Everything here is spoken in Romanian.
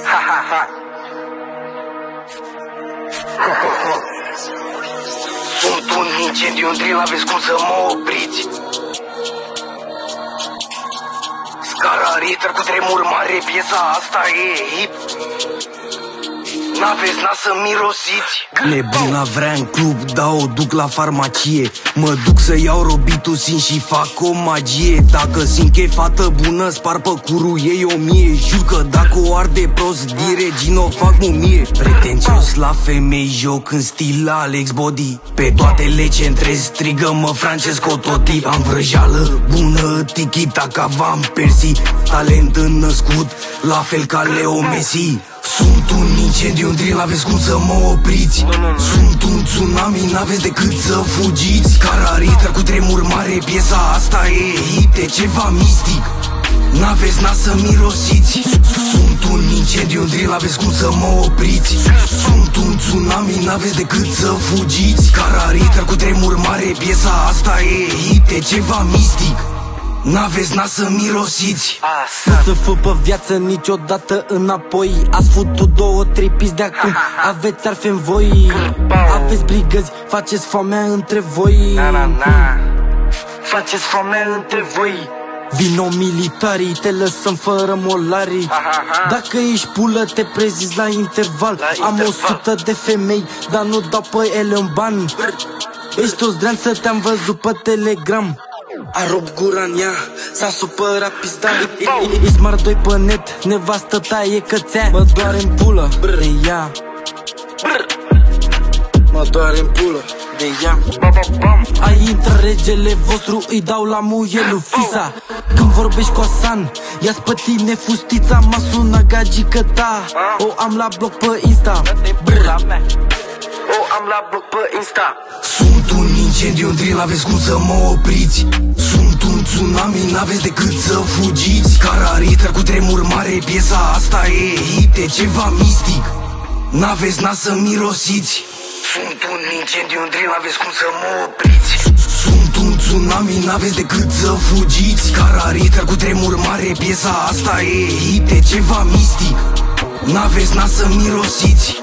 Ha ha ha. Sunt un incendiu în drill, aveți cum să mă opriți. Scara Richter cu tremur mare, piesa asta e hip. N-aveți nas să mirosiți. Nebuna vrea în club, da o duc la farmacie. Mă duc să iau robitusin și fac o magie. Dacă simt că e fată bună, spar pe curul ei 1000. Jur că dacă o arde prost, dirigin o fac mumie. Pretențios la femei, joc în stil Alex Body. Pe toate le centrez, strigă-mă Francesco Totti. Am vrăjeală bună, tiki-taka Van Persie. Talent înnăscut, la fel ca Leo Messi. Sunt un incendiu în drill, aveți cum să mă opriți. Sunt un tsunami, n-aveți decât să fugiți. Scara Richter cu tremur mare, piesa asta e hit, e ceva mistic. N-aveți nas să mirosiți. Sunt un incendiu în drill, aveți cum să mă opriți. Sunt un tsunami, n-aveți decât să fugiți. Scara Richter cu tremur mare, piesa asta e hit, e ceva mistic. N-aveți nas să mirosiți. Nu să fă pe viață niciodată înapoi. Ați futut 2-3 piți de acum. Aveți arfe în voi. Aveți brigăzi, faceți foamea între voi. Faceți foamea între voi. Vino militarii, te lăsăm fără molarii. Dacă ești pulă, te prezizi la interval. Am 100 de femei, dar nu dau pe ele un ban. Ești o zdreanță, te-am văzut pe Telegram. A rupt gura în ea, s-a supărat pizda. E smart 2 pe net, nevastă ta e cățea. Mă doare în pulă de ea. Mă doare în pulă de ea. Ai intră regele vostru, îi dau la muie lui Fisa. Când vorbești cu Asan, ia-ți pe tine fustița. M-a sunat gagică ta, o am la bloc pe Insta. O am la bloc pe Insta. Sunt un incendiu în drill, aveți cum să mă opriți. Sunt un tsunami, n-aveți decât să fugiți. Scara Richter cu tremur mare, piesa asta e hit, e ceva mistic. N-aveți nas să mirosiți. Sunt un incendiu în drill, aveți cum să mă opriți. Sunt un tsunami, n-aveți decât să fugiți. Scara Richter cu tremur mare, piesa asta e hit, e ceva mistic. N-aveți nas să mirosiți.